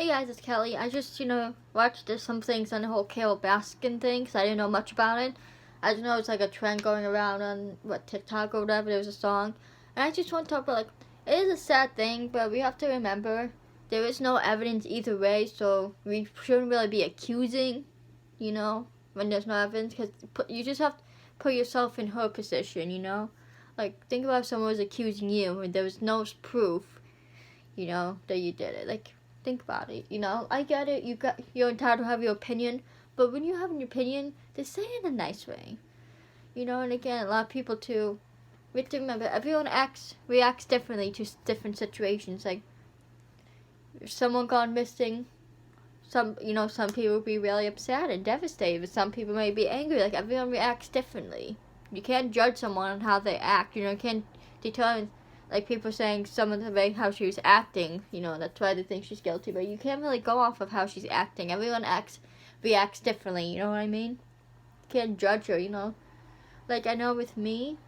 Hey guys, it's Kelly. I just, watched some things on the whole Baskin thing because I didn't know much about it. I just know it's like a trend going around on, TikTok or whatever. There was a song. And I just want to talk about, it is a sad thing, but we have to remember there is no evidence either way, so we shouldn't really be accusing, when there's no evidence, because you just have to put yourself in her position, Like, think about if someone was accusing you and there was no proof, that you did it. Think about it, I get it, you're entitled to have your opinion, but when you have an opinion, they say it in a nice way, and again, a lot of people too, we have to remember, everyone reacts differently to different situations. Like, if someone gone missing, some people will be really upset and devastated, but some people may be angry. Like, everyone reacts differently. You can't judge someone on how they act, you can't determine. Like, people saying some of the way how she was acting, that's why they think she's guilty. But you can't really go off of how she's acting. Everyone reacts differently, you know what I mean? You can't judge her, Like, I know with me,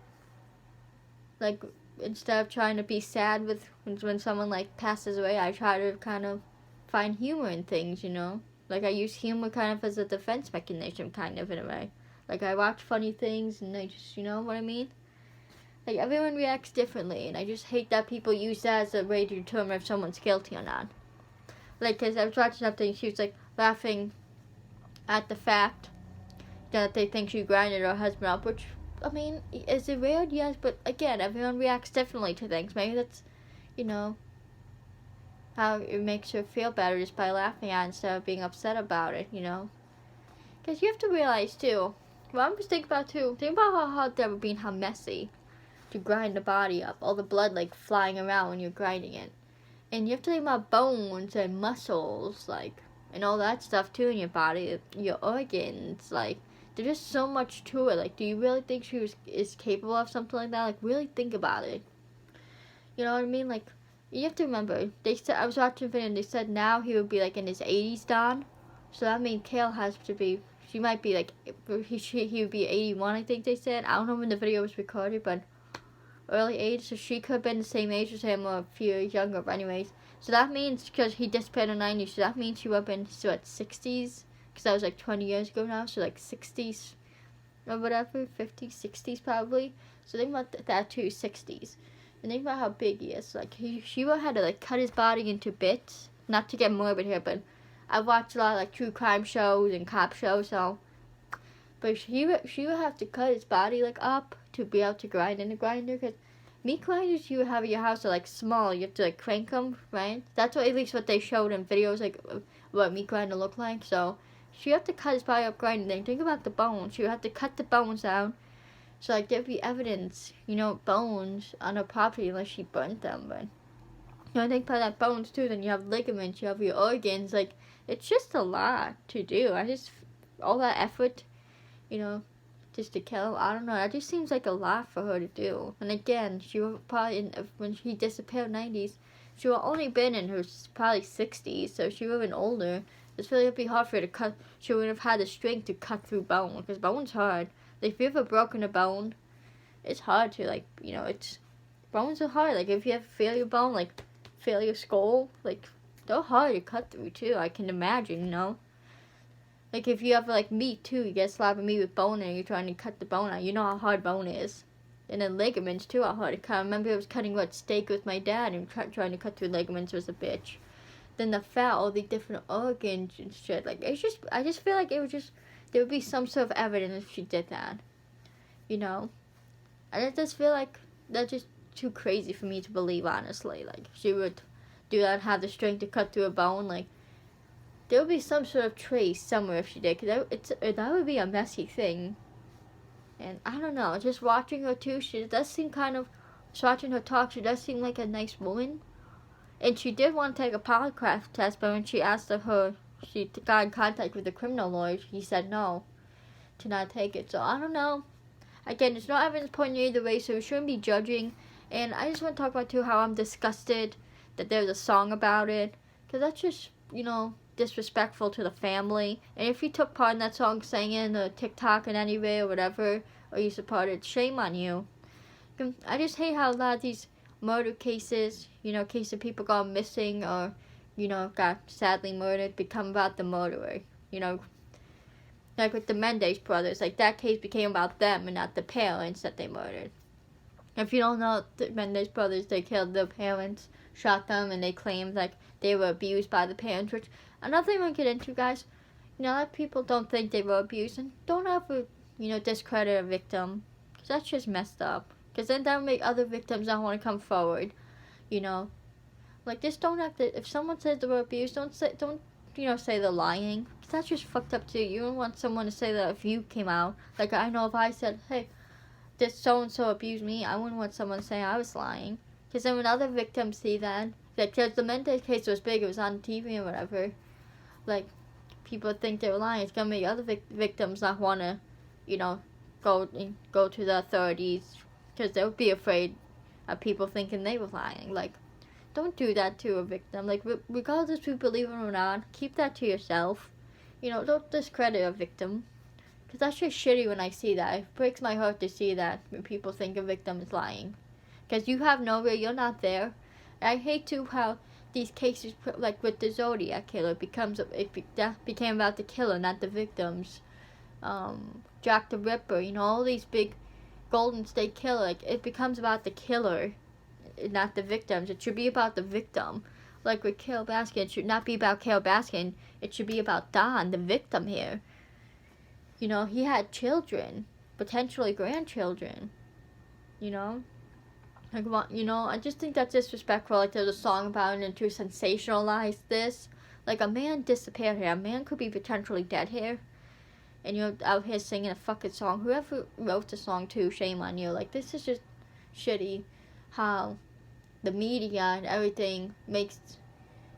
like, instead of trying to be sad with when someone, passes away, I try to kind of find humor in things, Like, I use humor kind of as a defense mechanism, kind of, in a way. Like, I watch funny things, and I just, you know what I mean? Like, everyone reacts differently, and I just hate that people use that as a way to determine if someone's guilty or not. Like, because I was watching something, she was, laughing at the fact that they think she grinded her husband up, which, I mean, is it weird? Yes, but again, everyone reacts differently to things. Maybe that's, how it makes her feel better just by laughing at it instead of being upset about it, Because you have to realize, too, what I'm just thinking about, too, think about how hard that would be and how messy to grind the body up, all the blood flying around when you're grinding it, and you have to think about bones and muscles, and all that stuff too in your body, your organs, there's just so much to it. Do you really think she is capable of something like that? Really think about it. You know what I mean? You have to remember, they said, I was watching a video and they said now he would be in his 80s, Don, so that means Kale has to be, she might be he would be 81, I think they said. I don't know when the video was recorded, but early age, so she could have been the same age as him or a few years younger, but anyways. So that means, because he disappeared in the 90s, so that means she would have been, 60s? Because that was 20 years ago now, so 60s or whatever, 50s, 60s probably. So think about that too, 60s. And think about how big he is. She would have had to, cut his body into bits. Not to get morbid here, but I watched a lot of, true crime shows and cop shows, so. But she would have to cut his body, up to be able to grind in a grinder, because meat grinders you have at your house are small. You have to crank them, right? That's at least what they showed in videos, what meat grinder look like. So she would have to cut his body up grinding. Then think about the bones. She would have to cut the bones out. So there'd be evidence, bones on her property unless she burnt them. But think about that bones too. Then you have ligaments. You have your organs. It's just a lot to do. All that effort, just to kill him. I don't know. That just seems like a lot for her to do. And again, she would probably, when she disappeared in the 90s, she would only been in her probably 60s, so she would have been older. It's really be hard for her to cut. She wouldn't have had the strength to cut through bone, because bone's hard. If you've ever broken a bone, it's hard to, it's, bones are hard. If you have failure bone, failure skull, they're hard to cut through too, I can imagine, if you have, meat, too, you get a slab of meat with bone and you're trying to cut the bone out. You know how hard bone is. And then ligaments, too, how hard to cut. I remember I was cutting, steak with my dad and trying to cut through ligaments was a bitch. Then the fat, all the different organs and shit. I just feel like it would just, there would be some sort of evidence if she did that. And I just feel like that's just too crazy for me to believe, honestly. She would do that and have the strength to cut through a bone, there would be some sort of trace somewhere if she did, because that would be a messy thing. And I don't know, just watching her too, she does seem just watching her talk, she does seem like a nice woman. And she did want to take a polygraph test, but when she asked her, she got in contact with the criminal lawyer, he said no, to not take it. So I don't know. Again, there's no evidence pointing either way, so we shouldn't be judging. And I just want to talk about too how I'm disgusted that there's a song about it, because that's just, disrespectful to the family. And if you took part in that song, sang it in the TikTok in any way or whatever, or you supported, shame on you. I just hate how a lot of these murder cases, cases of people gone missing or you know, got sadly murdered become about the murderer. You know, like with the Mendez brothers, like that case became about them and not the parents that they murdered. If you don't know, the Mendez brothers, they killed their parents, shot them, and they claimed like they were abused by the parents. Which another thing I want to get into, guys. You know, a lot of people don't think they were abused, and don't ever, you know, discredit a victim, because that's just messed up. Because then that will make other victims not want to come forward. You know, like just don't have to. If someone says they were abused, don't you know, say they're lying. Cause that's just fucked up too. You don't want someone to say that if you came out. Like I know if I said, hey, this so and so abused me, I wouldn't want someone to say I was lying. Because then when other victims see that, like, because the Mendez case was big, it was on TV or whatever. Like, people think they were lying. It's gonna make other victims not want to, you know, go to the authorities because they would be afraid of people thinking they were lying. Like, don't do that to a victim. Like, regardless if you believe it or not, keep that to yourself. You know, don't discredit a victim. Because that's just shitty when I see that. It breaks my heart to see that when people think a victim is lying. Because you have no way, you're not there. And I hate too how these cases, like with the Zodiac killer, that became about the killer, not the victims. Jack the Ripper, you know, all these big Golden State Killer, like, it becomes about the killer, not the victims. It should be about the victim. Like with Carole Baskin, it should not be about Carole Baskin. It should be about Don, the victim here. You know, he had children, potentially grandchildren. You know, like, you know, I just think that's disrespectful. Like, there's a song about it, and to sensationalize this, like, a man disappeared here. A man could be potentially dead here, and you're out here singing a fucking song. Whoever wrote the song too, shame on you. Like, this is just shitty. How the media and everything makes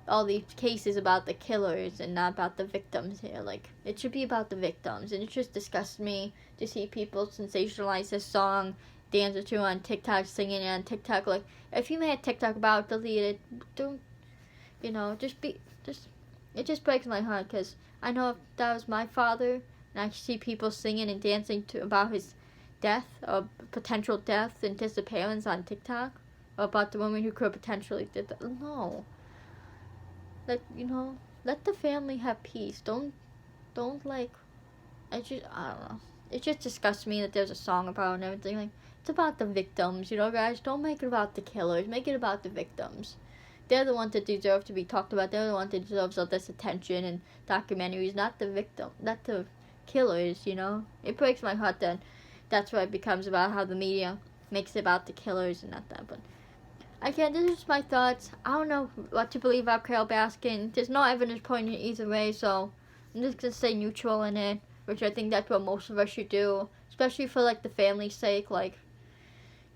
all these cases about the killers and not about the victims here. Like, it should be about the victims. And it just disgusts me to see people sensationalize this song, dance to on TikTok, singing it on TikTok. Like, if you made a TikTok about it, delete it. Don't, you know, it just breaks my heart, because I know if that was my father and I see people singing and dancing about his death or potential death and disappearance on TikTok, or about the woman who could potentially did that. No. Like, you know, let the family have peace. Don't like, I don't know. It just disgusts me that there's a song about it and everything. Like, it's about the victims, you know, guys. Don't make it about the killers. Make it about the victims. They're the ones that deserve to be talked about. They're the ones that deserve all this attention and documentaries, not the victim, not the killers, you know. It breaks my heart that that's what it becomes about, how the media makes it about the killers and not that. But again, this is my thoughts. I don't know what to believe about Carole Baskin. There's no evidence pointing either way, so I'm just gonna stay neutral in it, which I think that's what most of us should do, especially for, like, the family's sake. Like,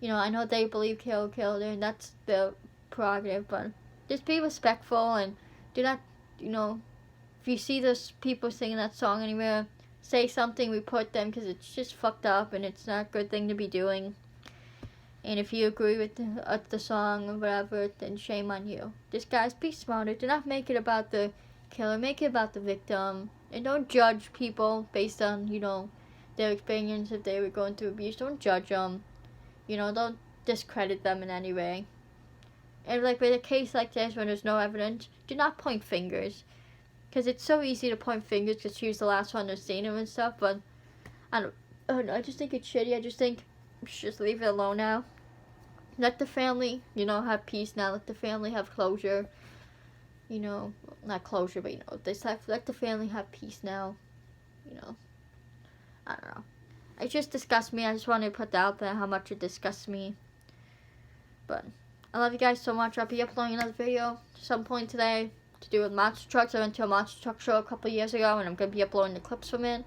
you know, I know they believe Carole killed her, and that's their prerogative, but just be respectful and do not, you know, if you see those people singing that song anywhere, say something, report them, because it's just fucked up and it's not a good thing to be doing. And if you agree with the song or whatever, then shame on you. Just, guys, be smarter. Do not make it about the killer. Make it about the victim. And don't judge people based on, you know, their experience if they were going through abuse. Don't judge them. You know, don't discredit them in any way. And, like, with a case like this, when there's no evidence, do not point fingers. Because it's so easy to point fingers because she was the last one to see him and stuff. But, I don't know. I just think it's shitty. I just think we should just leave it alone now. Let the family, you know, have peace now. Let the family have closure. You know, not closure, but, you know, let the family have peace now. You know, I don't know. It just disgusts me. I just wanted to put that out there, how much it disgusts me. But I love you guys so much. I'll be uploading another video at some point today to do with monster trucks. I went to a monster truck show a couple years ago, and I'm going to be uploading the clips from it.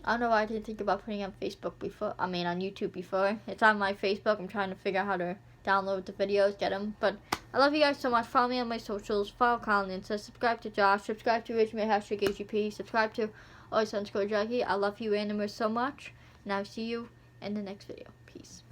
I don't know why I didn't think about putting it on Facebook before. I mean, on YouTube before. It's on my Facebook. I'm trying to figure out how to download the videos, get them. But I love you guys so much. Follow me on my socials. Follow Colin. Subscribe to Josh. Subscribe to Richmond #AGP. Subscribe to Always_Jackie. I love you, animals, so much. And I'll see you in the next video. Peace.